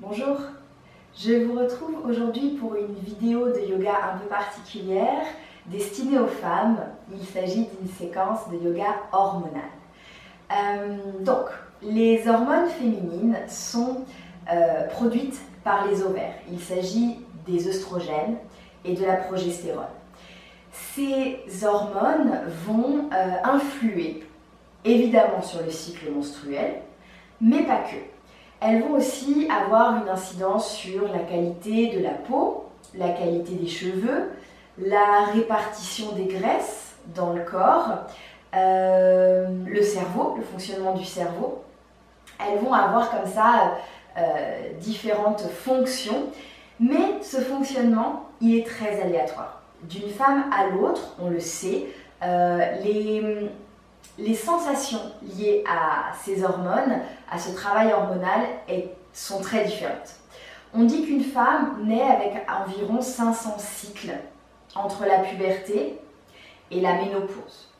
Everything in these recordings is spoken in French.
Bonjour, je vous retrouve aujourd'hui pour une vidéo de yoga un peu particulière destinée aux femmes. Il s'agit d'une séquence de yoga hormonal. Donc, les hormones féminines sont produites par les ovaires. Il s'agit des œstrogènes et de la progestérone. Ces hormones vont influer évidemment sur le cycle menstruel, mais pas que. Elles vont aussi avoir une incidence sur la qualité de la peau, la qualité des cheveux, la répartition des graisses dans le corps, le cerveau, le fonctionnement du cerveau. Elles vont avoir comme ça différentes fonctions, mais ce fonctionnement, il est très aléatoire. D'une femme à l'autre, on le sait, les sensations liées à ces hormones, à ce travail hormonal, sont très différentes. On dit qu'une femme naît avec environ 500 cycles entre la puberté et la ménopause.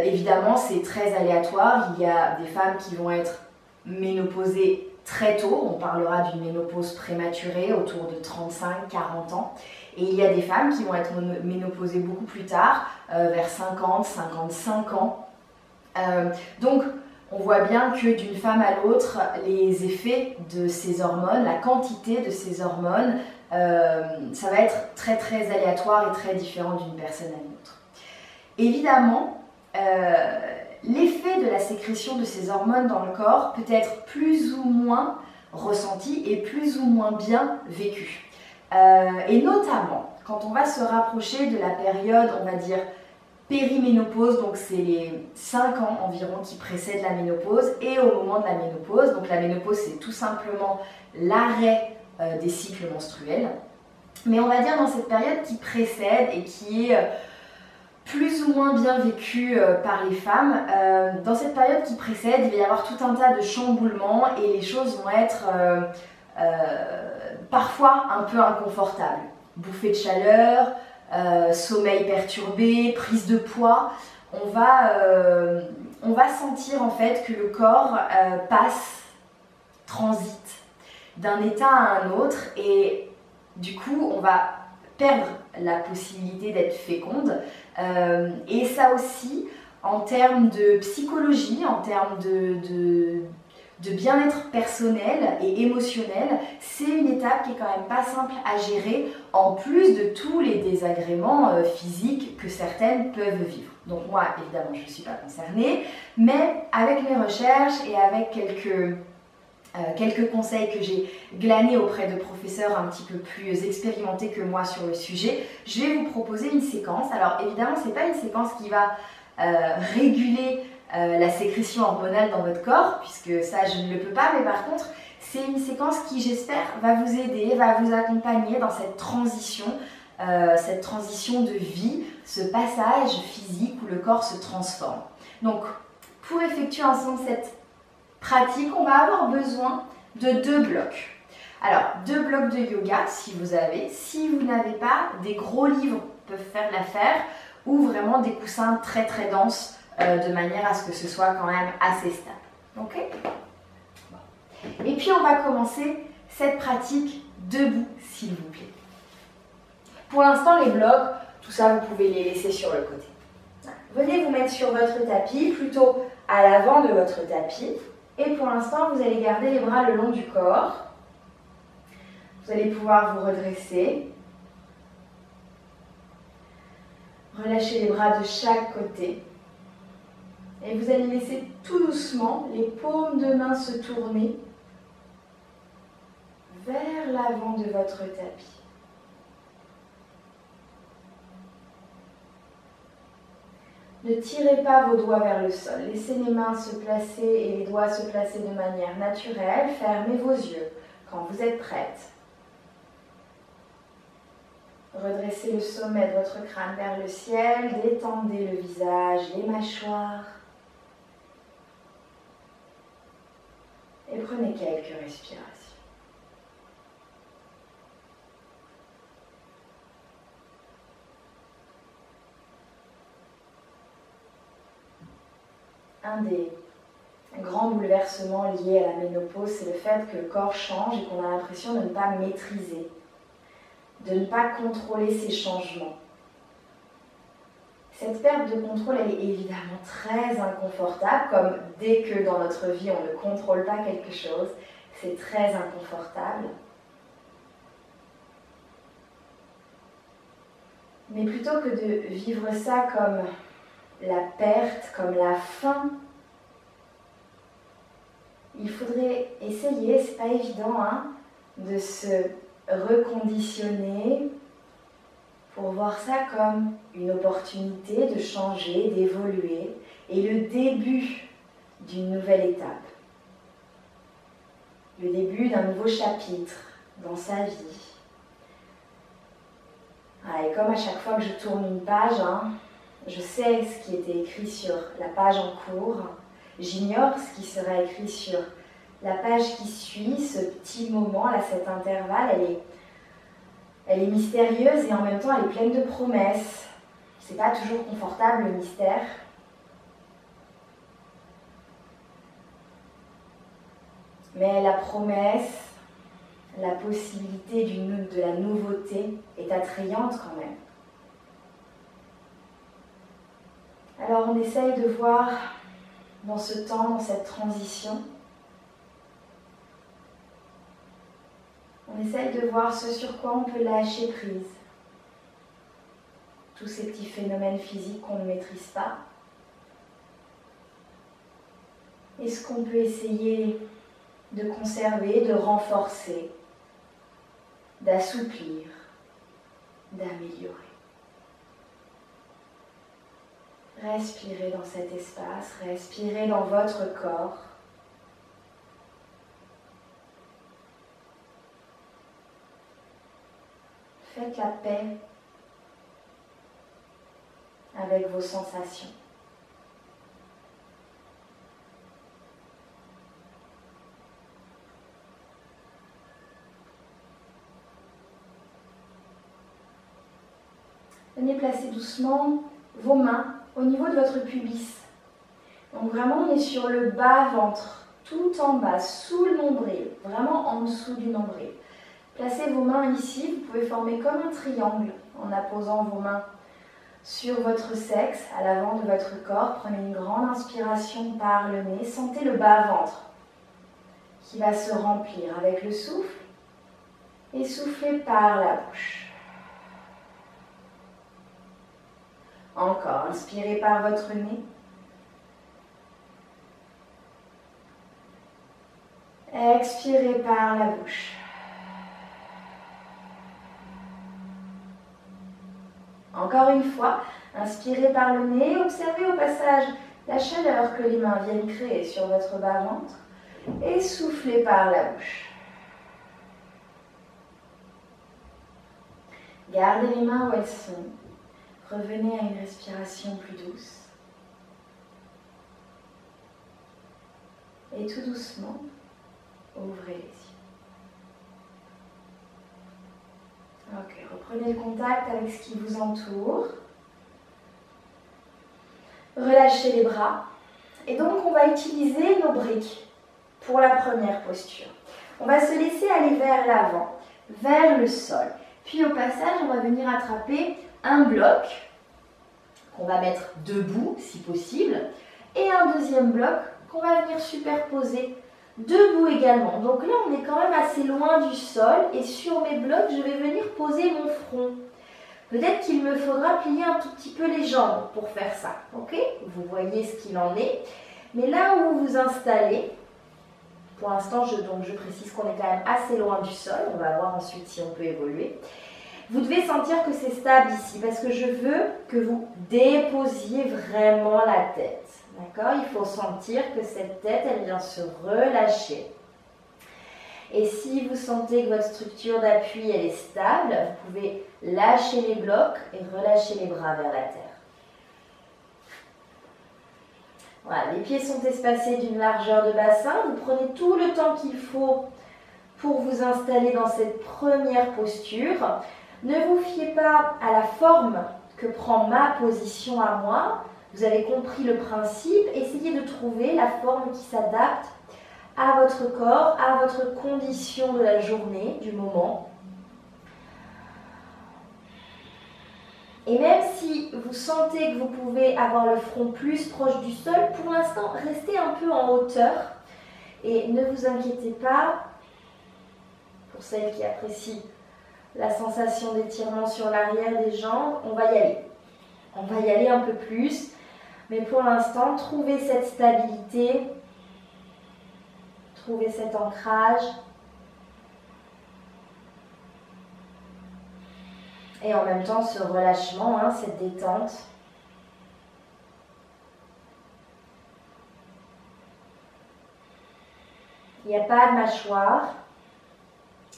Évidemment, c'est très aléatoire. Il y a des femmes qui vont être ménopausées très tôt. On parlera d'une ménopause prématurée autour de 35-40 ans. Et il y a des femmes qui vont être ménopausées beaucoup plus tard, vers 50-55 ans. Donc, on voit bien que d'une femme à l'autre, les effets de ces hormones, la quantité de ces hormones, ça va être très très aléatoire et très différent d'une personne à l'autre. Évidemment, l'effet de la sécrétion de ces hormones dans le corps peut être plus ou moins ressenti et plus ou moins bien vécu. Et notamment, quand on va se rapprocher de la période, on va dire, périménopause, donc c'est les 5 ans environ qui précèdent la ménopause, et au moment de la ménopause, donc la ménopause c'est tout simplement l'arrêt des cycles menstruels, mais on va dire dans cette période qui précède et qui est plus ou moins bien vécue par les femmes, dans cette période qui précède, il va y avoir tout un tas de chamboulements et les choses vont être parfois un peu inconfortables. Bouffées de chaleur, sommeil perturbé, prise de poids, on va sentir en fait que le corps transite d'un état à un autre et du coup on va perdre la possibilité d'être féconde et ça aussi en termes de psychologie, en termes de bien-être personnel et émotionnel, c'est une étape qui est quand même pas simple à gérer, en plus de tous les désagréments physiques que certaines peuvent vivre. Donc moi, évidemment, je ne suis pas concernée, mais avec mes recherches et avec quelques conseils que j'ai glanés auprès de professeurs un petit peu plus expérimentés que moi sur le sujet, je vais vous proposer une séquence. Alors évidemment, ce n'est pas une séquence qui va réguler la sécrétion hormonale dans votre corps, puisque ça je ne le peux pas, mais par contre c'est une séquence qui j'espère va vous aider, va vous accompagner dans cette transition de vie, ce passage physique où le corps se transforme. Donc pour effectuer ensemble cette pratique, on va avoir besoin de 2 blocs. Alors 2 blocs de yoga si vous avez, si vous n'avez pas, des gros livres peuvent faire l'affaire, ou vraiment des coussins très très denses de manière à ce que ce soit quand même assez stable. Ok ? Et puis on va commencer cette pratique debout, s'il vous plaît. Pour l'instant, les blocs, tout ça, vous pouvez les laisser sur le côté. Venez vous mettre sur votre tapis, plutôt à l'avant de votre tapis. Et pour l'instant, vous allez garder les bras le long du corps. Vous allez pouvoir vous redresser. Relâchez les bras de chaque côté. Et vous allez laisser tout doucement les paumes de main se tourner vers l'avant de votre tapis. Ne tirez pas vos doigts vers le sol. Laissez les mains se placer et les doigts se placer de manière naturelle. Fermez vos yeux quand vous êtes prête. Redressez le sommet de votre crâne vers le ciel. Détendez le visage, les mâchoires. Et prenez quelques respirations. un grand bouleversement lié à la ménopause, c'est le fait que le corps change et qu'on a l'impression de ne pas maîtriser, de ne pas contrôler ces changements. Cette perte de contrôle, elle est évidemment très inconfortable, comme dès que dans notre vie on ne contrôle pas quelque chose, c'est très inconfortable. Mais plutôt que de vivre ça comme la perte, comme la fin, il faudrait essayer, c'est pas évident, hein, de se reconditionner pour voir ça comme une opportunité de changer, d'évoluer et le début d'une nouvelle étape. Le début d'un nouveau chapitre dans sa vie. Ah, et comme à chaque fois que je tourne une page, hein, je sais ce qui était écrit sur la page en cours, j'ignore ce qui sera écrit sur la page qui suit, ce petit moment, là, cet intervalle, elle est mystérieuse et en même temps elle est pleine de promesses. C'est pas toujours confortable le mystère. Mais la promesse, la possibilité de la nouveauté est attrayante quand même. Alors on essaye de voir dans ce temps, dans cette transition, on essaye de voir ce sur quoi on peut lâcher prise. Tous ces petits phénomènes physiques qu'on ne maîtrise pas. Et ce qu'on peut essayer de conserver, de renforcer, d'assouplir, d'améliorer. Respirez dans cet espace, respirez dans votre corps. Faites la paix avec vos sensations. Venez placer doucement vos mains au niveau de votre pubis. Donc vraiment, on est sur le bas-ventre, tout en bas, sous le nombril, vraiment en dessous du nombril. Placez vos mains ici, vous pouvez former comme un triangle en apposant vos mains sur votre sexe, à l'avant de votre corps. Prenez une grande inspiration par le nez, sentez le bas-ventre qui va se remplir avec le souffle et soufflez par la bouche. Encore, inspirez par votre nez. Expirez par la bouche. Encore une fois, inspirez par le nez, observez au passage la chaleur que les mains viennent créer sur votre bas-ventre et soufflez par la bouche. Gardez les mains où elles sont. Revenez à une respiration plus douce. Et tout doucement, ouvrez les yeux. Ok, reprenez le contact avec ce qui vous entoure. Relâchez les bras. Et donc, on va utiliser nos briques pour la première posture. On va se laisser aller vers l'avant, vers le sol. Puis au passage, on va venir attraper un bloc qu'on va mettre debout, si possible, et un deuxième bloc qu'on va venir superposer debout également. Donc là, on est quand même assez loin du sol et sur mes blocs, je vais venir poser mon front. Peut-être qu'il me faudra plier un tout petit peu les jambes pour faire ça. Ok? Vous voyez ce qu'il en est. Mais là où vous vous installez, pour l'instant, je précise qu'on est quand même assez loin du sol. On va voir ensuite si on peut évoluer. Vous devez sentir que c'est stable ici parce que je veux que vous déposiez vraiment la tête. D'accord? Il faut sentir que cette tête, elle vient se relâcher. Et si vous sentez que votre structure d'appui, elle est stable, vous pouvez lâcher les blocs et relâcher les bras vers la terre. Voilà, les pieds sont espacés d'une largeur de bassin. Vous prenez tout le temps qu'il faut pour vous installer dans cette première posture. Ne vous fiez pas à la forme que que prend ma position à moi. Vous avez compris le principe. Essayez de trouver la forme qui s'adapte à votre corps, à votre condition de la journée, du moment. Et même si vous sentez que vous pouvez avoir le front plus proche du sol, pour l'instant, restez un peu en hauteur. Et ne vous inquiétez pas, pour celles qui apprécient la sensation d'étirement sur l'arrière des jambes, on va y aller. On va y aller un peu plus. Mais pour l'instant, trouvez cette stabilité, trouvez cet ancrage. Et en même temps, ce relâchement, cette détente. Il n'y a pas de mâchoire.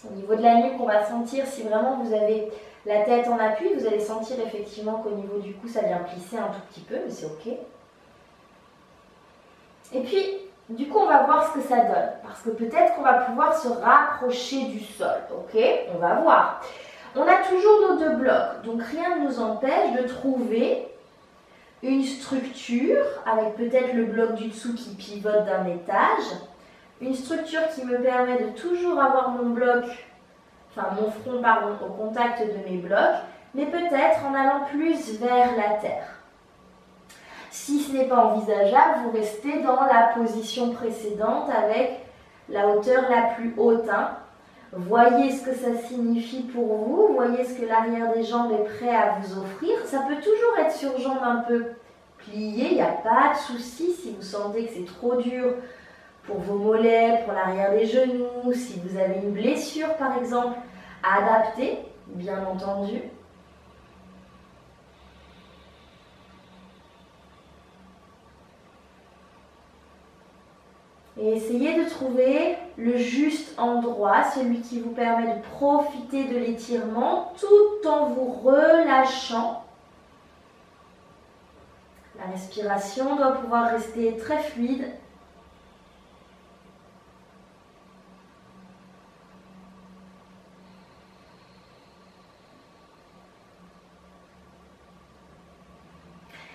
Au niveau de la nuque, on va sentir si vraiment vous avez la tête en appui, vous allez sentir effectivement qu'au niveau du cou, ça vient plisser un tout petit peu, mais c'est ok. Et puis, du coup, on va voir ce que ça donne. Parce que peut-être qu'on va pouvoir se rapprocher du sol, ok? On va voir. On a toujours nos deux blocs, donc rien ne nous empêche de trouver une structure avec peut-être le bloc du dessous qui pivote d'un étage, une structure qui me permet de toujours avoir mon bloc, enfin mon front pardon, au contact de mes blocs, mais peut-être en allant plus vers la terre. Si ce n'est pas envisageable, vous restez dans la position précédente avec la hauteur la plus haute. Voyez ce que ça signifie pour vous, voyez ce que l'arrière des jambes est prêt à vous offrir. Ça peut toujours être sur jambes un peu pliées, il n'y a pas de souci si vous sentez que c'est trop dur pour vos mollets, pour l'arrière des genoux, si vous avez une blessure par exemple, adaptez, bien entendu. Et essayez de trouver le juste endroit, celui qui vous permet de profiter de l'étirement tout en vous relâchant. La respiration doit pouvoir rester très fluide.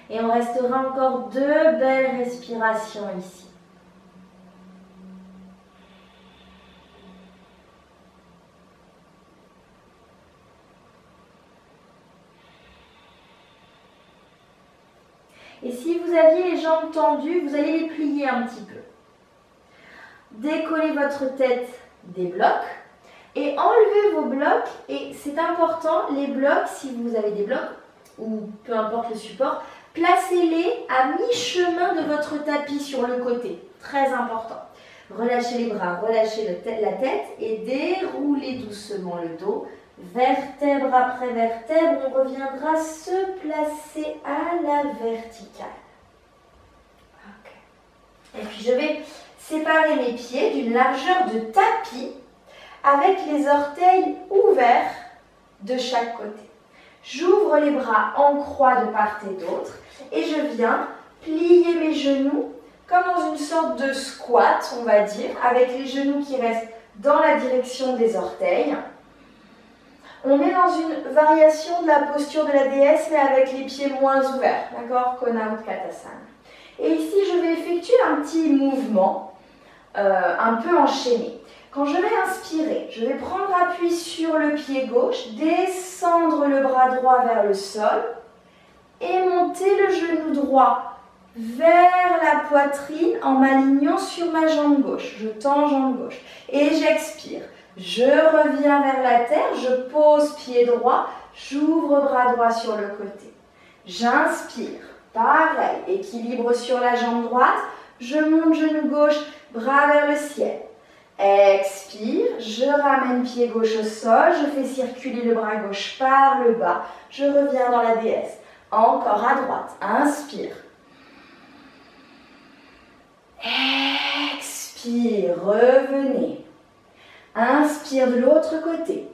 Et on restera encore 2 belles respirations ici. Et si vous aviez les jambes tendues, vous allez les plier un petit peu. Décollez votre tête des blocs et enlevez vos blocs. Et c'est important, les blocs, si vous avez des blocs, ou peu importe le support, placez-les à mi-chemin de votre tapis sur le côté. Très important. Relâchez les bras, relâchez la tête et déroulez doucement le dos. Vertèbre après vertèbre, on reviendra se placer à la verticale. Okay. Et puis je vais séparer mes pieds d'une largeur de tapis avec les orteils ouverts de chaque côté. J'ouvre les bras en croix de part et d'autre et je viens plier mes genoux comme dans une sorte de squat, on va dire, avec les genoux qui restent dans la direction des orteils. On est dans une variation de la posture de la déesse, mais avec les pieds moins ouverts, d'accord? Kona Utkatasana. Et ici, je vais effectuer un petit mouvement, un peu enchaîné. Quand je vais inspirer, je vais prendre appui sur le pied gauche, descendre le bras droit vers le sol et monter le genou droit vers la poitrine en m'alignant sur ma jambe gauche. Je tends jambe gauche et j'expire. Je reviens vers la terre, je pose pied droit, j'ouvre bras droit sur le côté. J'inspire, pareil, équilibre sur la jambe droite, je monte genou gauche, bras vers le ciel. Expire, je ramène pied gauche au sol, je fais circuler le bras gauche par le bas, je reviens dans la déesse. Encore à droite, inspire. Expire, revenez. Inspire de l'autre côté.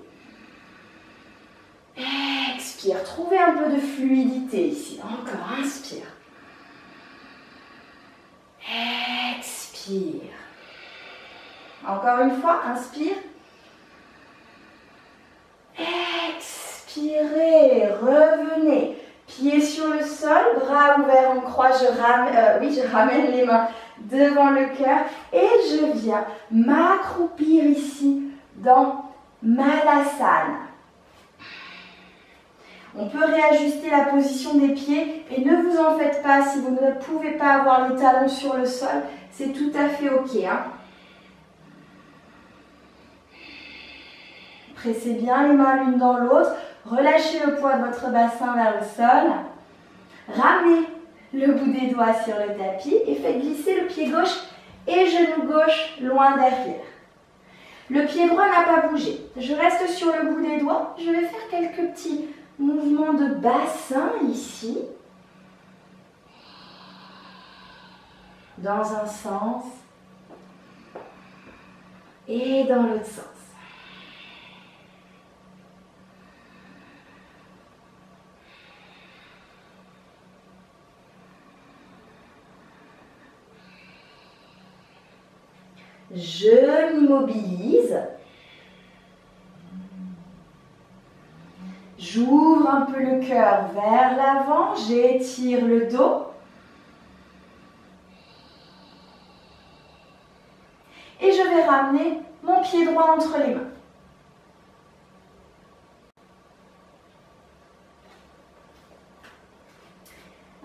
Expire, trouvez un peu de fluidité ici. Encore, inspire. Expire. Encore une fois, inspire. Expirez, revenez. bras ouverts en croix, je ramène les mains devant le cœur et je viens m'accroupir ici dans Malasana. On peut réajuster la position des pieds et ne vous en faites pas si vous ne pouvez pas avoir les talons sur le sol, c'est tout à fait ok. Hein. Pressez bien les mains l'une dans l'autre, relâchez le poids de votre bassin vers le sol, ramenez le bout des doigts sur le tapis et faites glisser le pied gauche et genou gauche loin derrière. Le pied droit n'a pas bougé. Je reste sur le bout des doigts. Je vais faire quelques petits mouvements de bassin ici. Dans un sens et dans l'autre sens. Je m'immobilise. J'ouvre un peu le cœur vers l'avant, j'étire le dos. Et je vais ramener mon pied droit entre les mains.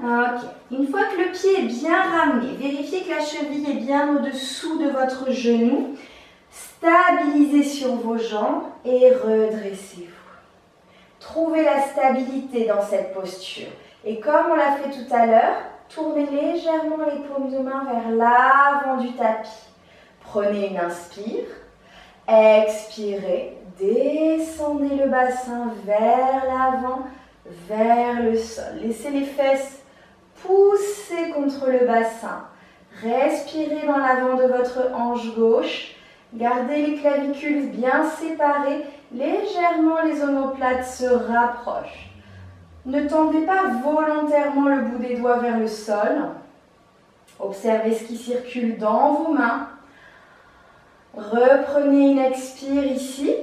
Ok, une fois que le pied est bien ramené, vérifiez que la cheville est bien au-dessous de votre genou. Stabilisez sur vos jambes et redressez-vous. Trouvez la stabilité dans cette posture. Et comme on l'a fait tout à l'heure, tournez légèrement les paumes de main vers l'avant du tapis. Prenez une inspire, expirez, descendez le bassin vers l'avant, vers le sol. Laissez les fesses pousser contre le bassin. Respirez dans l'avant de votre hanche gauche. Gardez les clavicules bien séparées. Légèrement, les omoplates se rapprochent. Ne tendez pas volontairement le bout des doigts vers le sol. Observez ce qui circule dans vos mains. Reprenez une expire ici.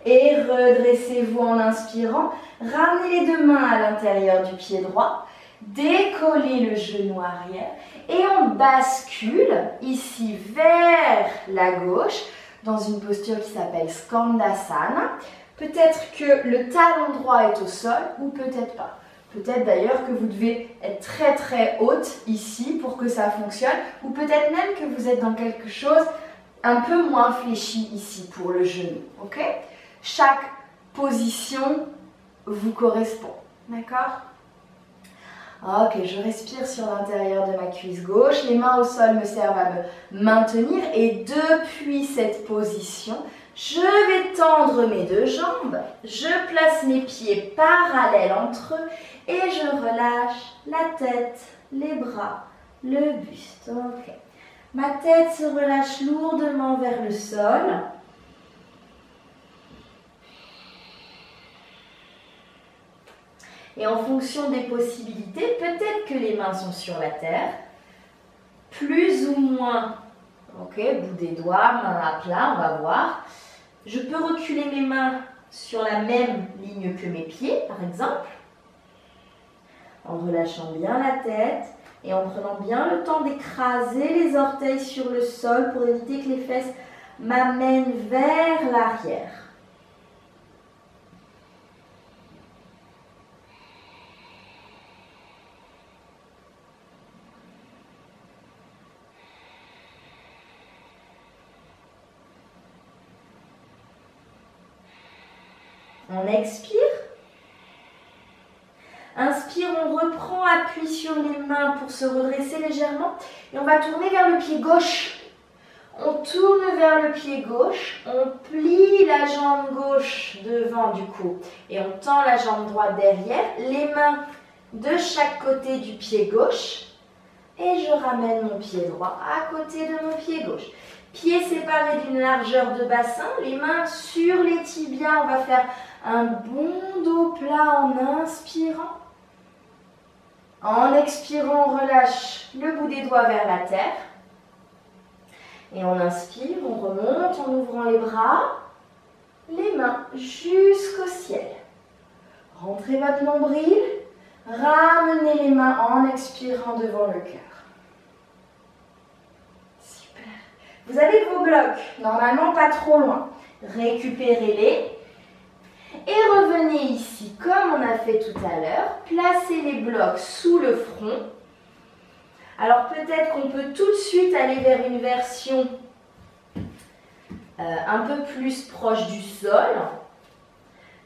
Et redressez-vous en inspirant. Ramenez les deux mains à l'intérieur du pied droit. Décollez le genou arrière. Et on bascule ici vers la gauche dans une posture qui s'appelle Skandasana. Peut-être que le talon droit est au sol ou peut-être pas. Peut-être d'ailleurs que vous devez être très très haute ici pour que ça fonctionne ou peut-être même que vous êtes dans quelque chose un peu moins fléchi ici pour le genou. Ok ? Chaque position vous correspond. D'accord ? Ok, je respire sur l'intérieur de ma cuisse gauche. Les mains au sol me servent à me maintenir. Et depuis cette position, je vais tendre mes deux jambes. Je place mes pieds parallèles entre eux. Et je relâche la tête, les bras, le buste. Ok. Ma tête se relâche lourdement vers le sol. Et en fonction des possibilités, peut-être que les mains sont sur la terre, plus ou moins, ok, bout des doigts, main à plat, on va voir. Je peux reculer mes mains sur la même ligne que mes pieds, par exemple, en relâchant bien la tête et en prenant bien le temps d'écraser les orteils sur le sol pour éviter que les fesses m'amènent vers l'arrière. On expire. Inspire, on reprend appui sur les mains pour se redresser légèrement. Et on va tourner vers le pied gauche. On tourne vers le pied gauche. On plie la jambe gauche devant du coup. Et on tend la jambe droite derrière. Les mains de chaque côté du pied gauche. Et je ramène mon pied droit à côté de mon pied gauche. Pieds séparés d'une largeur de bassin. Les mains sur les tibias. On va faire un bon dos plat en inspirant. En expirant, on relâche le bout des doigts vers la terre. Et on inspire, on remonte en ouvrant les bras, les mains jusqu'au ciel. Rentrez votre nombril, Ramenez les mains en expirant devant le cœur. Super. Vous avez vos blocs, normalement pas trop loin. Récupérez-les et revenez ici comme on a fait tout à l'heure. Placez les blocs sous le front. Alors peut-être qu'on peut tout de suite aller vers une version un peu plus proche du sol.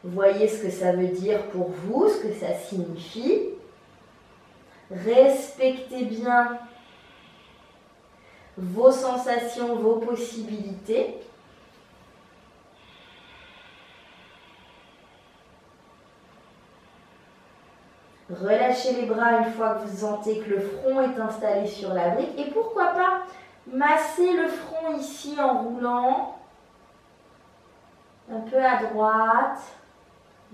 Voyez ce que ça veut dire pour vous, ce que ça signifie. Respectez bien vos sensations, vos possibilités. Relâchez les bras une fois que vous sentez que le front est installé sur la brique. Et pourquoi pas masser le front ici en roulant un peu à droite,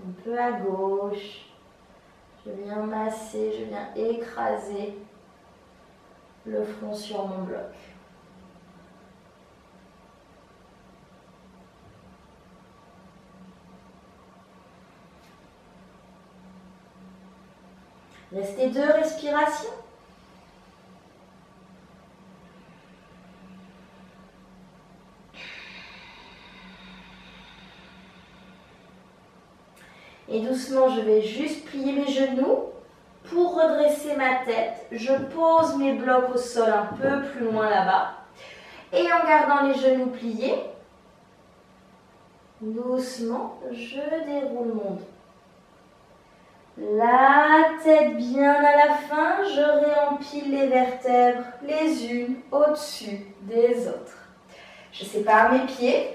un peu à gauche. Je viens masser, je viens écraser le front sur mon bloc. Restez 2 respirations. Et doucement, je vais juste plier mes genoux pour redresser ma tête. Je pose mes blocs au sol un peu plus loin là-bas. Et en gardant les genoux pliés, doucement, je déroule mon dos. La tête bien à la fin, je réempile les vertèbres les unes au-dessus des autres. Je sépare mes pieds.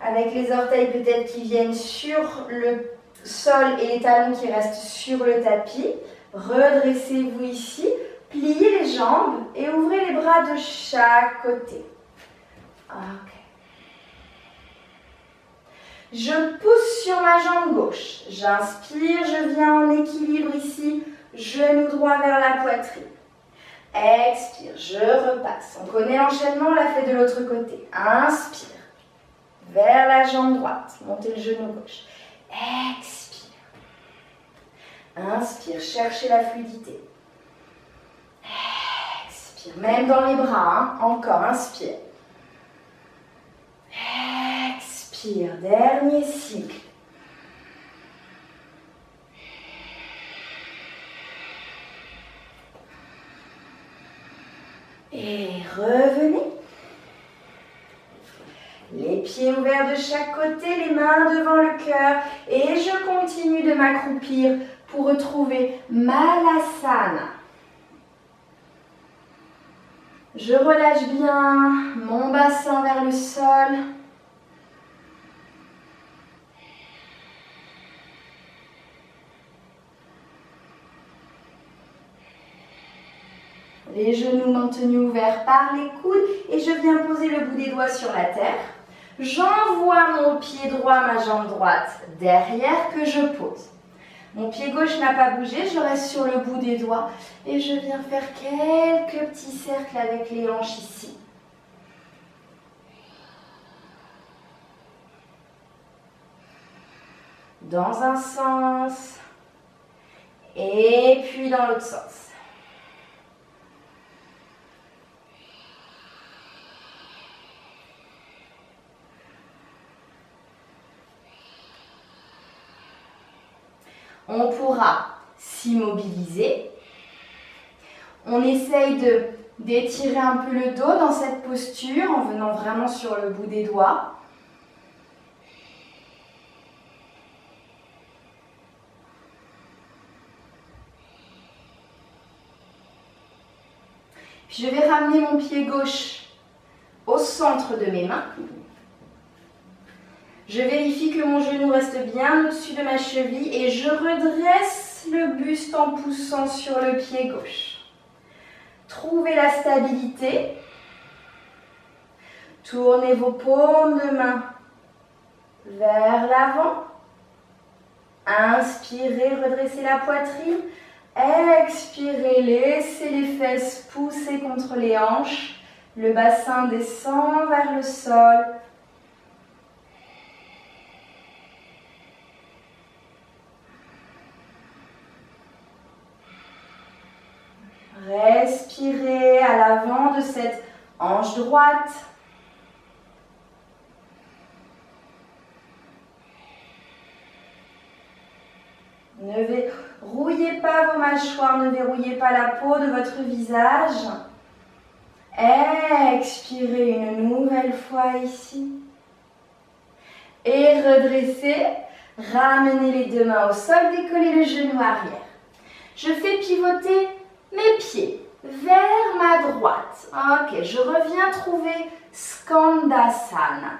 Avec les orteils peut-être qui viennent sur le sol et les talons qui restent sur le tapis. Redressez-vous ici, pliez les jambes et ouvrez les bras de chaque côté. Ok. Je pousse sur ma jambe gauche. J'inspire, je viens en équilibre ici, genou droit vers la poitrine. Expire, je repasse. On connaît l'enchaînement, on l'a fait de l'autre côté. Inspire. Vers la jambe droite, montez le genou gauche. Expire. Inspire, cherchez la fluidité. Expire, même dans les bras, hein. Encore, inspire. Expire, dernier cycle. Et revenez. Les pieds ouverts de chaque côté, les mains devant le cœur. Et je continue de m'accroupir pour retrouver Malasana. Je relâche bien mon bassin vers le sol. Les genoux maintenus ouverts par les coudes et je viens poser le bout des doigts sur la terre. J'envoie mon pied droit, ma jambe droite derrière que je pose. Mon pied gauche n'a pas bougé, je reste sur le bout des doigts et je viens faire quelques petits cercles avec les hanches ici. Dans un sens et puis dans l'autre sens. On pourra s'immobiliser. On essaye d'étirer un peu le dos dans cette posture en venant vraiment sur le bout des doigts. Puis je vais ramener mon pied gauche au centre de mes mains. Je vérifie que mon genou reste bien au-dessus de ma cheville et je redresse le buste en poussant sur le pied gauche. Trouvez la stabilité. Tournez vos paumes de main vers l'avant. Inspirez, redressez la poitrine. Expirez, laissez les fesses pousser contre les hanches. Le bassin descend vers le sol. Respirez à l'avant de cette hanche droite. Ne verrouillez pas vos mâchoires, ne verrouillez pas la peau de votre visage. Expirez une nouvelle fois ici. Et redressez. Ramenez les deux mains au sol, décollez le genou arrière. Je fais pivoter mes pieds vers ma droite. Ok, je reviens trouver Skandasana.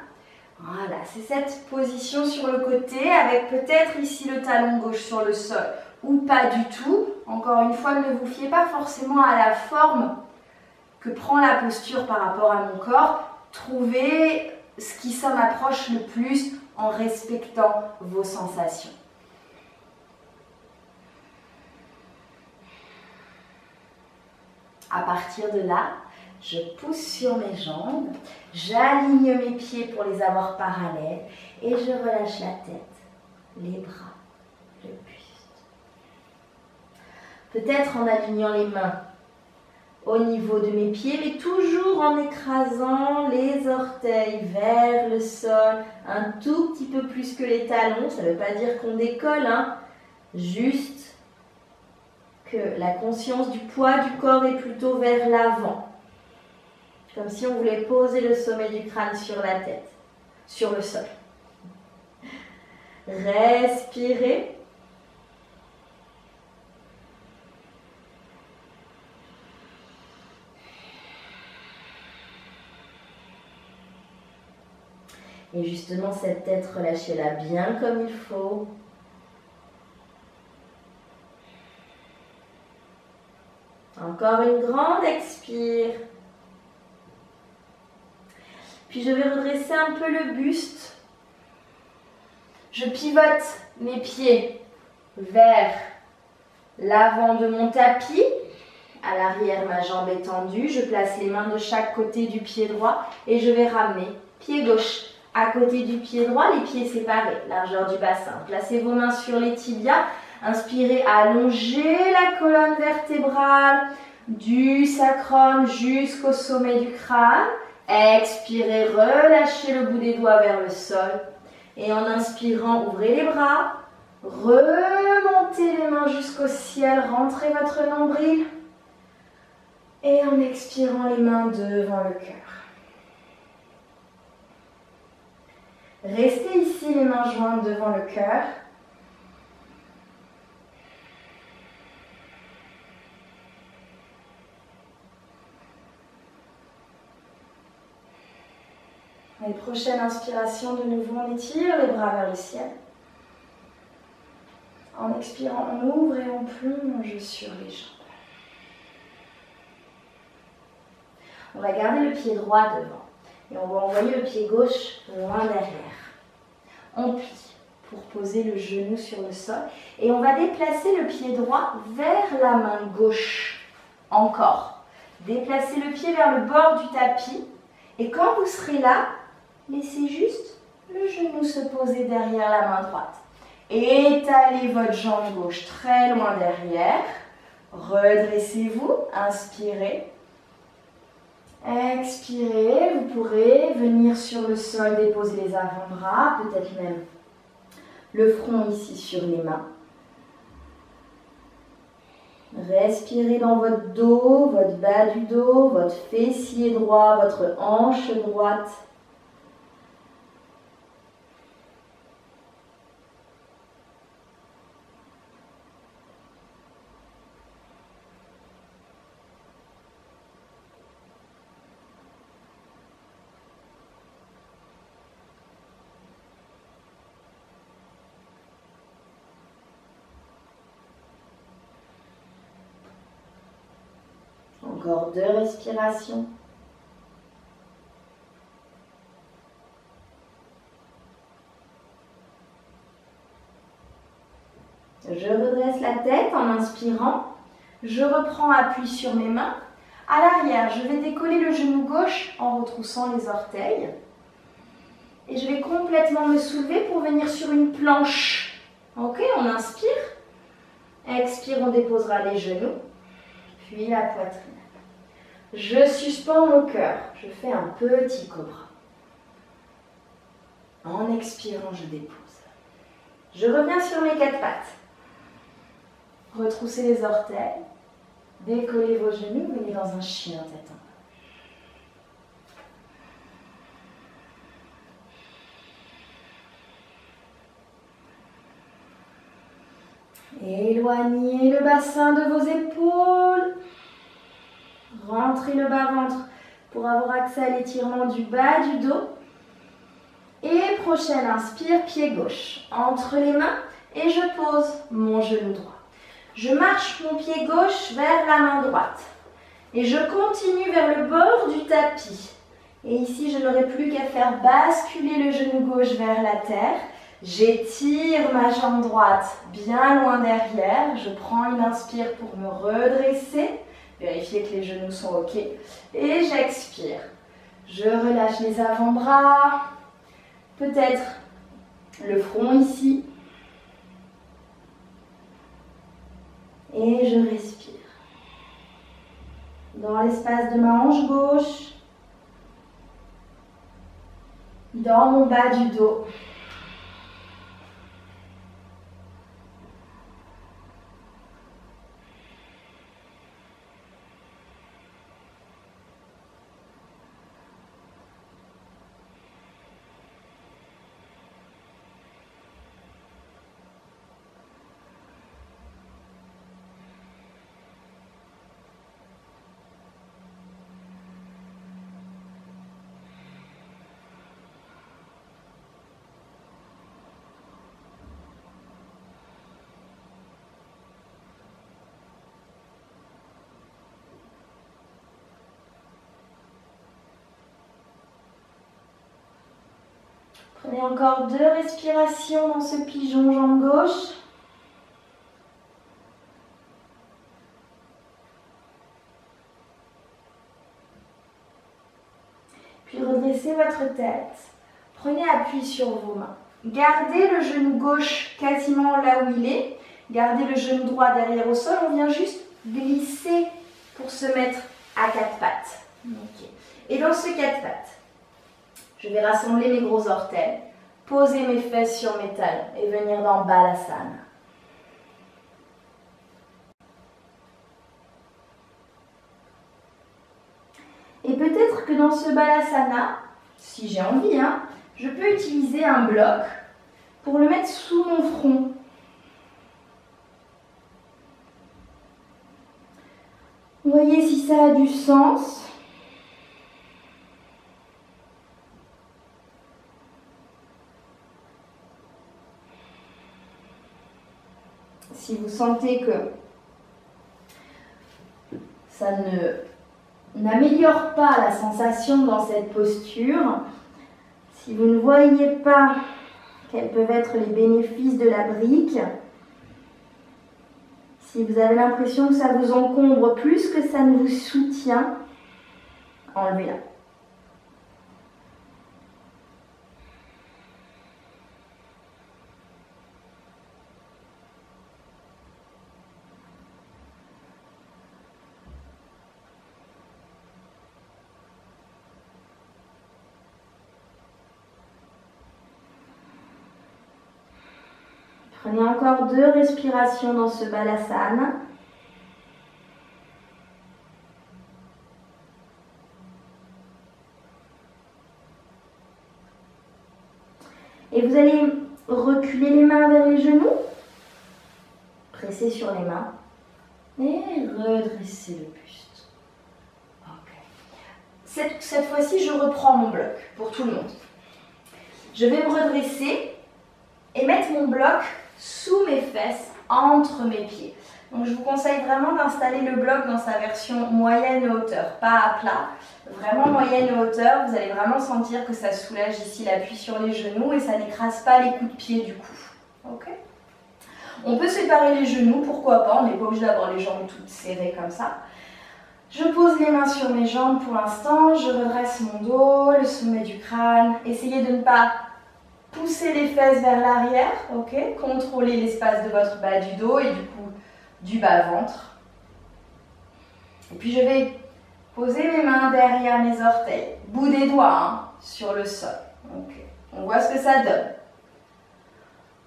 Voilà, c'est cette position sur le côté avec peut-être ici le talon gauche sur le sol ou pas du tout. Encore une fois, ne vous fiez pas forcément à la forme que prend la posture par rapport à mon corps. Trouvez ce qui s'en approche le plus en respectant vos sensations. À partir de là, je pousse sur mes jambes, j'aligne mes pieds pour les avoir parallèles et je relâche la tête, les bras, le buste. Peut-être en alignant les mains au niveau de mes pieds, mais toujours en écrasant les orteils vers le sol, un tout petit peu plus que les talons. Ça ne veut pas dire qu'on décolle, hein. Juste que la conscience du poids du corps est plutôt vers l'avant. Comme si on voulait poser le sommet du crâne sur la tête, sur le sol. Respirez. Et justement, cette tête, relâchez-la bien comme il faut. Encore une grande expire. Puis je vais redresser un peu le buste. Je pivote mes pieds vers l'avant de mon tapis. À l'arrière, ma jambe est tendue. Je place les mains de chaque côté du pied droit et je vais ramener pied gauche à côté du pied droit, les pieds séparés, largeur du bassin. Placez vos mains sur les tibias. Inspirez, allongez la colonne vertébrale du sacrum jusqu'au sommet du crâne. Expirez, relâchez le bout des doigts vers le sol. Et en inspirant, ouvrez les bras. Remontez les mains jusqu'au ciel. Rentrez votre nombril. Et en expirant, les mains devant le cœur. Restez ici, les mains jointes devant le cœur. Les prochaines inspirations, de nouveau, on étire les bras vers le ciel. En expirant, on ouvre et on plonge sur les jambes. On va garder le pied droit devant et on va envoyer le pied gauche loin derrière. On plie pour poser le genou sur le sol et on va déplacer le pied droit vers la main gauche. Encore. Déplacez le pied vers le bord du tapis et quand vous serez là, laissez juste le genou se poser derrière la main droite. Étalez votre jambe gauche très loin derrière. Redressez-vous, inspirez. Expirez, vous pourrez venir sur le sol, déposer les avant-bras, peut-être même le front ici sur les mains. Respirez dans votre dos, votre bas du dos, votre fessier droit, votre hanche droite. Encore 2 respirations. Je redresse la tête en inspirant. Je reprends appui sur mes mains. À l'arrière, je vais décoller le genou gauche en retroussant les orteils. Et je vais complètement me soulever pour venir sur une planche. Ok, on inspire. Expire, on déposera les genoux. puis la poitrine. Je suspends mon cœur, je fais un petit cobra. En expirant, je dépose. Je reviens sur mes 4 pattes. Retroussez les orteils, décollez vos genoux, venez dans un chien tête en bas. Éloignez le bassin de vos épaules. Rentrez le bas-ventre pour avoir accès à l'étirement du bas du dos. Et prochaine inspire, pied gauche entre les mains et je pose mon genou droit. Je marche mon pied gauche vers la main droite. Et je continue vers le bord du tapis. Et ici, je n'aurai plus qu'à faire basculer le genou gauche vers la terre. J'étire ma jambe droite bien loin derrière. Je prends une inspire pour me redresser. Vérifiez que les genoux sont OK. Et j'expire. Je relâche les avant-bras. Peut-être le front ici. Et je respire. Dans l'espace de ma hanche gauche. Dans mon bas du dos. Prenez encore 2 respirations dans ce pigeon jambe gauche. Puis redressez votre tête. Prenez appui sur vos mains. Gardez le genou gauche quasiment là où il est. Gardez le genou droit derrière au sol. On vient juste glisser pour se mettre à 4 pattes. Okay. Et dans ce 4 pattes, je vais rassembler mes gros orteils, poser mes fesses sur mes talons et venir dans Balasana. Et peut-être que dans ce Balasana, si j'ai envie, je peux utiliser un bloc pour le mettre sous mon front. Voyez si ça a du sens. Si vous sentez que ça n'améliore pas la sensation dans cette posture, si vous ne voyez pas quels peuvent être les bénéfices de la brique, si vous avez l'impression que ça vous encombre plus que ça ne vous soutient, enlevez-la. Prenez encore 2 respirations dans ce Balasana. Et vous allez reculer les mains vers les genoux, presser sur les mains et redresser le buste. Okay. Cette fois-ci, je reprends mon bloc pour tout le monde. Je vais me redresser et mettre mon bloc sous mes fesses, entre mes pieds. Donc je vous conseille vraiment d'installer le bloc dans sa version moyenne hauteur, pas à plat, vraiment moyenne hauteur. Vous allez vraiment sentir que ça soulage ici l'appui sur les genoux et ça n'écrase pas les coups de pied du cou. Okay. On peut séparer les genoux, pourquoi pas, on n'est pas obligé d'avoir les jambes toutes serrées comme ça. Je pose les mains sur mes jambes pour l'instant, je redresse mon dos, le sommet du crâne. Essayez de ne pas poussez les fesses vers l'arrière, ok? Contrôlez l'espace de votre bas du dos et du coup du bas-ventre. Et puis je vais poser mes mains derrière mes orteils, bout des doigts hein, sur le sol. Okay. On voit ce que ça donne.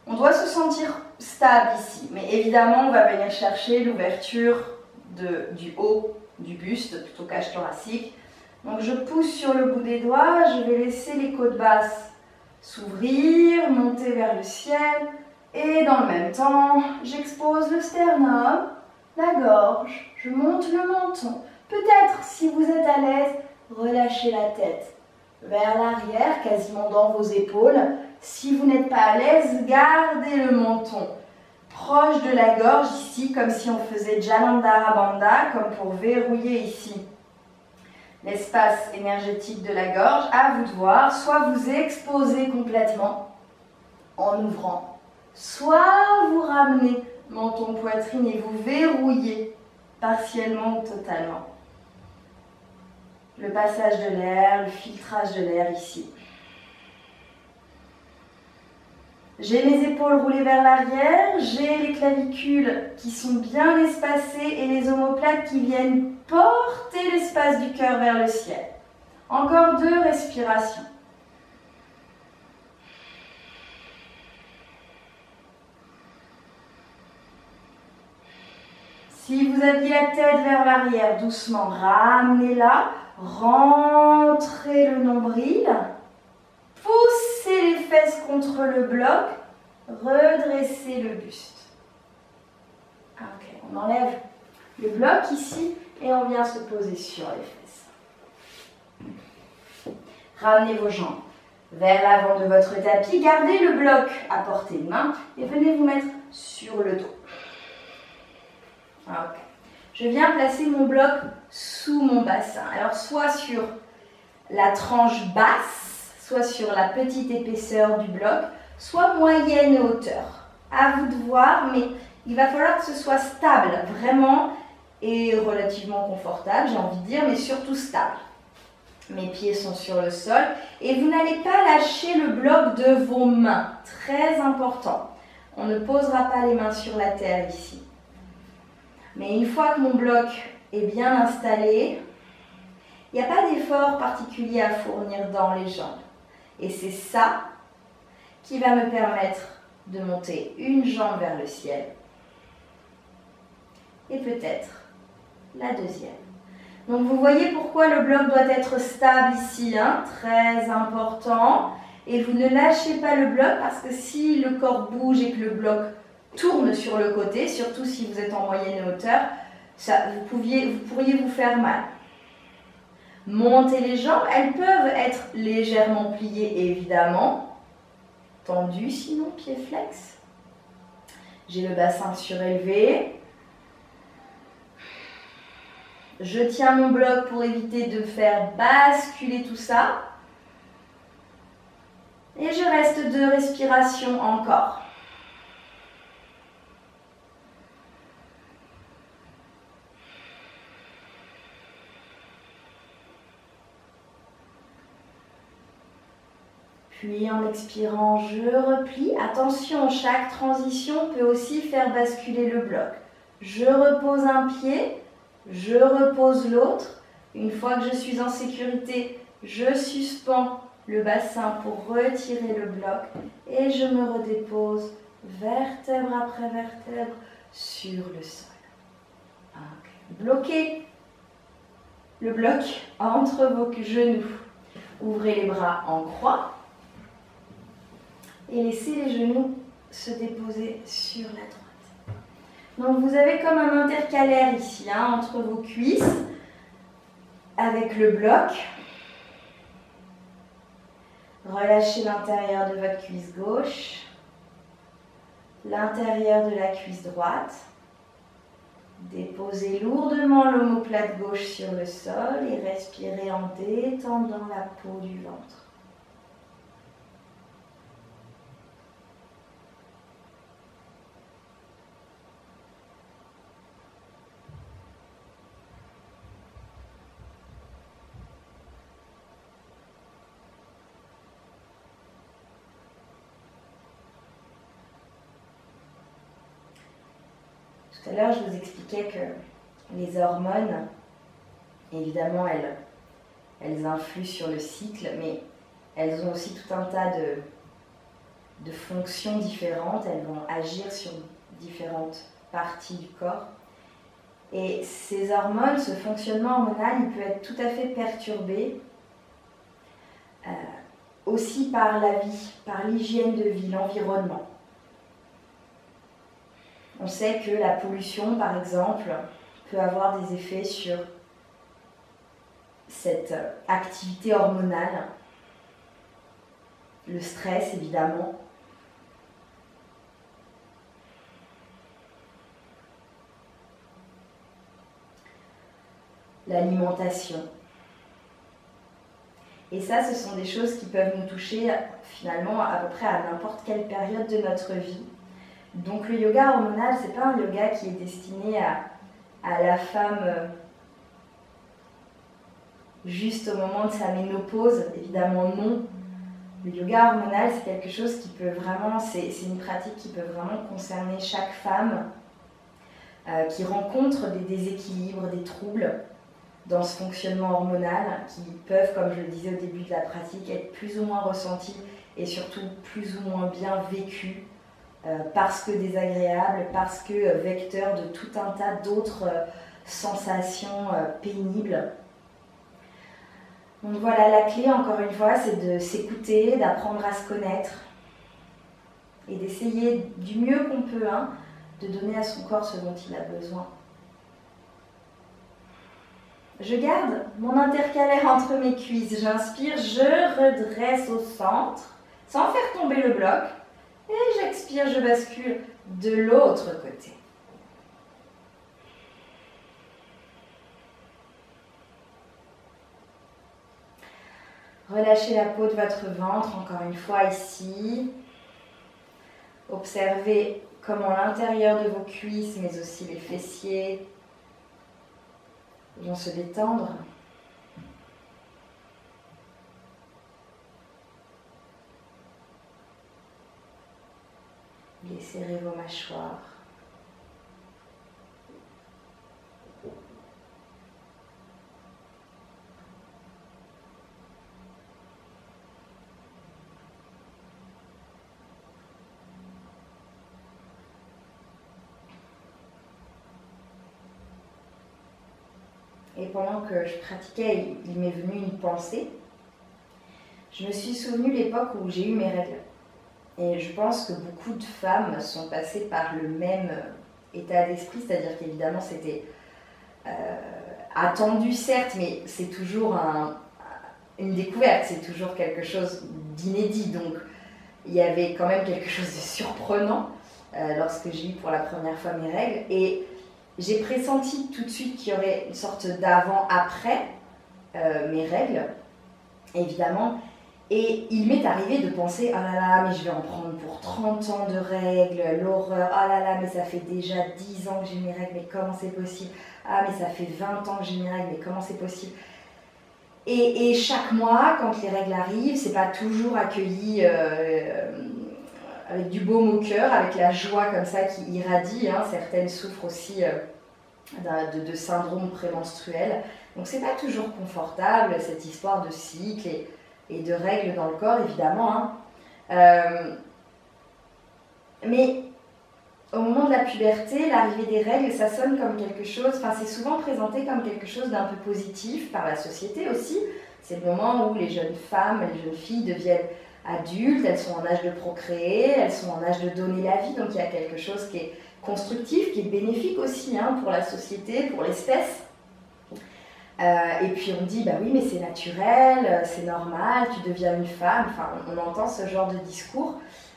On doit se sentir stable ici, mais évidemment on va venir chercher l'ouverture du haut du buste, plutôt cage thoracique. Donc je pousse sur le bout des doigts, je vais laisser les côtes basses s'ouvrir, monter vers le ciel. Et dans le même temps, j'expose le sternum, la gorge, je monte le menton. Peut-être, si vous êtes à l'aise, relâchez la tête vers l'arrière, quasiment dans vos épaules. Si vous n'êtes pas à l'aise, gardez le menton proche de la gorge ici, comme si on faisait Jalandhara Bandha, comme pour verrouiller ici l'espace énergétique de la gorge. À vous de voir, soit vous exposez complètement en ouvrant, soit vous ramenez menton poitrine et vous verrouillez partiellement ou totalement. Le passage de l'air, le filtrage de l'air ici. J'ai mes épaules roulées vers l'arrière, j'ai les clavicules qui sont bien espacées et les omoplates qui viennent porter l'espace du cœur vers le ciel. Encore 2 respirations. Si vous aviez la tête vers l'arrière, doucement, ramenez-la, rentrez le nombril, poussez les fesses contre le bloc, redressez le buste. Ok, on enlève le bloc ici et on vient se poser sur les fesses. Ramenez vos jambes vers l'avant de votre tapis, gardez le bloc à portée de main et venez vous mettre sur le dos. Ok. Je viens placer mon bloc sous mon bassin. Alors soit sur la tranche basse, soit sur la petite épaisseur du bloc, soit moyenne hauteur. À vous de voir, mais il va falloir que ce soit stable, vraiment, et relativement confortable, j'ai envie de dire, mais surtout stable. Mes pieds sont sur le sol et vous n'allez pas lâcher le bloc de vos mains. Très important. On ne posera pas les mains sur la terre ici. Mais une fois que mon bloc est bien installé, il n'y a pas d'effort particulier à fournir dans les jambes. Et c'est ça qui va me permettre de monter une jambe vers le ciel et peut-être la deuxième. Donc vous voyez pourquoi le bloc doit être stable ici, hein, très important. Et vous ne lâchez pas le bloc parce que si le corps bouge et que le bloc tourne sur le côté, surtout si vous êtes en moyenne hauteur, vous pourriez vous faire mal. Montez les jambes, elles peuvent être légèrement pliées évidemment, tendues sinon, pieds flex. J'ai le bassin surélevé. Je tiens mon bloc pour éviter de faire basculer tout ça. Et je reste 2 respirations encore. Puis en expirant, je replie. Attention, chaque transition peut aussi faire basculer le bloc. Je repose un pied, je repose l'autre. Une fois que je suis en sécurité, je suspends le bassin pour retirer le bloc et je me redépose vertèbre après vertèbre sur le sol. Okay. Bloquez le bloc entre vos genoux. Ouvrez les bras en croix et laissez les genoux se déposer sur la droite. Donc vous avez comme un intercalaire ici, hein, entre vos cuisses avec le bloc. Relâchez l'intérieur de votre cuisse gauche, l'intérieur de la cuisse droite. Déposez lourdement l'omoplate gauche sur le sol et respirez en détendant la peau du ventre. Tout à l'heure, je vous expliquais que les hormones Évidemment, elles influent sur le cycle, mais elles ont aussi tout un tas de fonctions différentes. Elles vont agir sur différentes parties du corps. Et ces hormones, ce fonctionnement hormonal, il peut être tout à fait perturbé aussi par la vie, par l'hygiène de vie, l'environnement. On sait que la pollution, par exemple, peut avoir des effets sur cette activité hormonale. Le stress, évidemment. L'alimentation. Et ça, ce sont des choses qui peuvent nous toucher finalement à peu près à n'importe quelle période de notre vie. Donc le yoga hormonal, c'est pas un yoga qui est destiné à la femme juste au moment de sa ménopause, évidemment non. Le yoga hormonal, c'est quelque chose qui peut vraiment, c'est une pratique qui peut vraiment concerner chaque femme qui rencontre des déséquilibres, des troubles dans ce fonctionnement hormonal qui peuvent, comme je le disais au début de la pratique, être plus ou moins ressentis et surtout plus ou moins bien vécus parce que désagréables, parce que vecteurs de tout un tas d'autres sensations pénibles. Donc voilà, la clé, encore une fois, c'est de s'écouter, d'apprendre à se connaître et d'essayer du mieux qu'on peut de donner à son corps ce dont il a besoin. Je garde mon intercalaire entre mes cuisses, j'inspire, je redresse au centre, sans faire tomber le bloc, et j'expire, je bascule de l'autre côté. Relâchez la peau de votre ventre, encore une fois ici. Observez comment l'intérieur de vos cuisses, mais aussi les fessiers, vont se détendre. Desserrez vos mâchoires. Et pendant que je pratiquais, il m'est venu une pensée. Je me suis souvenu l'époque où j'ai eu mes règles. Et je pense que beaucoup de femmes sont passées par le même état d'esprit, c'est-à-dire qu'évidemment c'était attendu certes, mais c'est toujours une découverte, c'est toujours quelque chose d'inédit. Donc il y avait quand même quelque chose de surprenant lorsque j'ai eu pour la première fois mes règles. Et j'ai pressenti tout de suite qu'il y aurait une sorte d'avant-après mes règles, évidemment. Et il m'est arrivé de penser, oh là là, mais je vais en prendre pour 30 ans de règles, l'horreur, oh là là, mais ça fait déjà 10 ans que j'ai mes règles, mais comment c'est possible? Ah, mais ça fait 20 ans que j'ai mes règles, mais comment c'est possible? Et chaque mois, quand les règles arrivent, c'est pas toujours accueilli avec du baume au cœur, avec la joie comme ça qui irradie. Certaines souffrent aussi de syndrome prémenstruel. Donc c'est pas toujours confortable, cette histoire de cycle et de règles dans le corps, évidemment. Mais au moment de la puberté, l'arrivée des règles, ça sonne comme quelque chose, c'est souvent présenté comme quelque chose d'un peu positif par la société aussi. C'est le moment où les jeunes femmes, les jeunes filles deviennent adultes, elles sont en âge de procréer, elles sont en âge de donner la vie, donc il y a quelque chose qui est constructif, qui est bénéfique aussi pour la société, pour l'espèce. Et puis on dit, bah oui, mais c'est naturel, c'est normal, tu deviens une femme. On entend ce genre de discours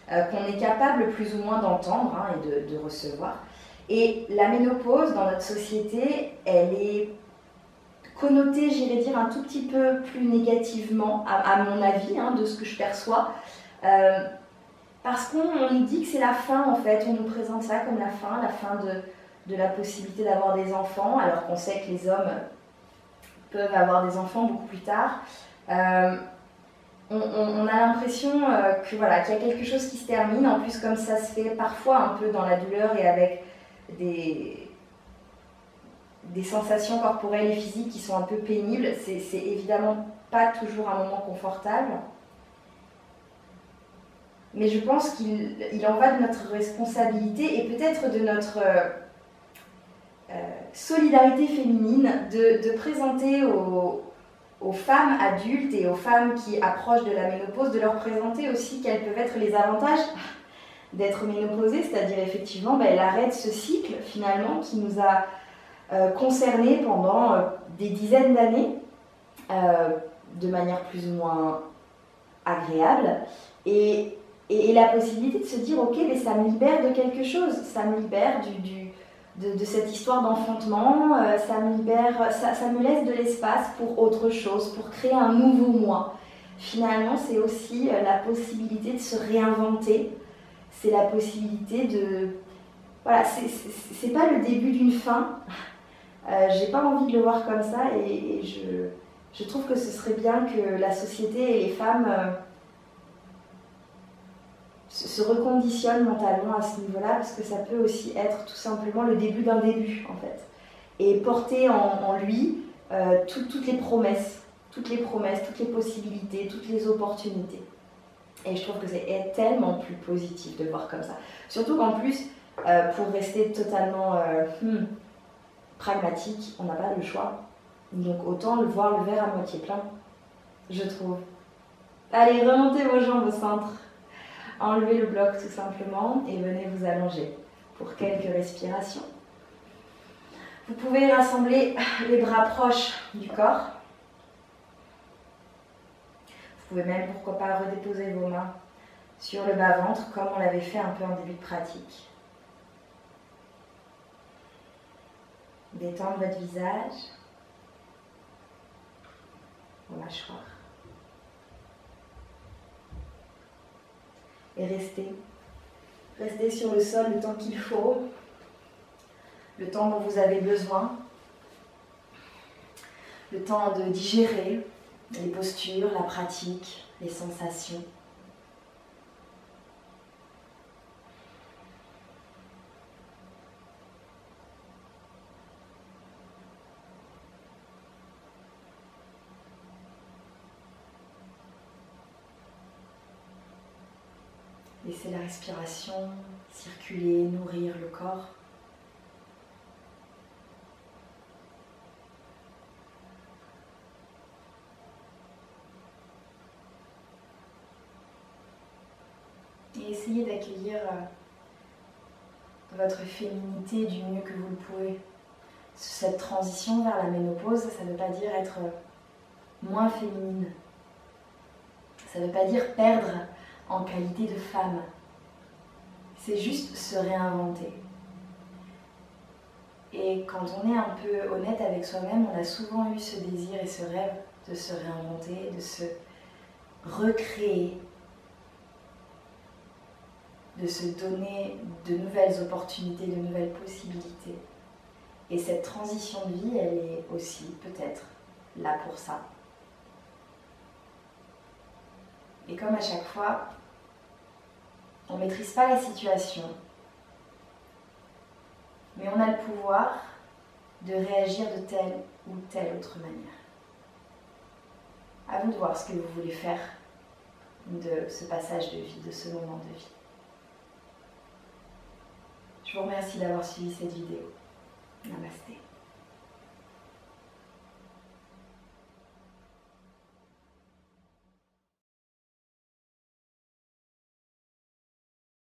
qu'on est capable plus ou moins d'entendre et de recevoir. Et la ménopause, dans notre société, elle est connotée, j'irais dire, un tout petit peu plus négativement, à mon avis, de ce que je perçois. Parce qu'on nous dit que c'est la fin, en fait. On nous présente ça comme la fin de la possibilité d'avoir des enfants, alors qu'on sait que les hommes peuvent avoir des enfants beaucoup plus tard. On a l'impression qu'il y a quelque chose qui se termine. En plus, comme ça se fait parfois un peu dans la douleur et avec des sensations corporelles et physiques qui sont un peu pénibles. C'est évidemment pas toujours un moment confortable. Mais je pense qu'il en va de notre responsabilité et peut-être de notre solidarité féminine de présenter aux femmes adultes et aux femmes qui approchent de la ménopause, de leur présenter aussi quels peuvent être les avantages d'être ménopausée, c'est-à-dire effectivement l'arrêt de ce cycle finalement qui nous a concernés pendant des dizaines d'années de manière plus ou moins agréable et la possibilité de se dire ok, mais ça me libère de quelque chose, ça me libère de cette histoire d'enfantement, ça me libère, ça me laisse de l'espace pour autre chose, pour créer un nouveau moi. Finalement, c'est aussi la possibilité de se réinventer, c'est la possibilité de... Voilà, c'est pas le début d'une fin, j'ai pas envie de le voir comme ça et je trouve que ce serait bien que la société et les femmes se reconditionnent mentalement à ce niveau-là parce que ça peut aussi être tout simplement le début d'un début en fait et porter en lui toutes les promesses, toutes les possibilités, toutes les opportunités. Et je trouve que c'est tellement plus positif de le voir comme ça. Surtout qu'en plus, pour rester totalement pragmatique, on n'a pas le choix. Donc autant le voir le verre à moitié plein, je trouve. Allez, remontez vos jambes au centre. Enlevez le bloc tout simplement et venez vous allonger pour quelques respirations. Vous pouvez rassembler les bras proches du corps. Vous pouvez même, pourquoi pas, redéposer vos mains sur le bas-ventre comme on l'avait fait un peu en début de pratique. Détendre votre visage, vos mâchoires. Et restez sur le sol le temps qu'il faut, le temps dont vous avez besoin, le temps de digérer les postures, la pratique, les sensations. Laissez la respiration circuler, nourrir le corps. Et essayez d'accueillir votre féminité du mieux que vous le pouvez. Cette transition vers la ménopause, ça ne veut pas dire être moins féminine. Ça ne veut pas dire perdre en qualité de femme. C'est juste se réinventer. Et quand on est un peu honnête avec soi-même, on a souvent eu ce désir et ce rêve de se réinventer, de se recréer, de se donner de nouvelles opportunités, de nouvelles possibilités. Et cette transition de vie, elle est aussi peut-être là pour ça. Et comme à chaque fois, on ne maîtrise pas la situation, mais on a le pouvoir de réagir de telle ou telle autre manière. À vous de voir ce que vous voulez faire de ce passage de vie, de ce moment de vie. Je vous remercie d'avoir suivi cette vidéo.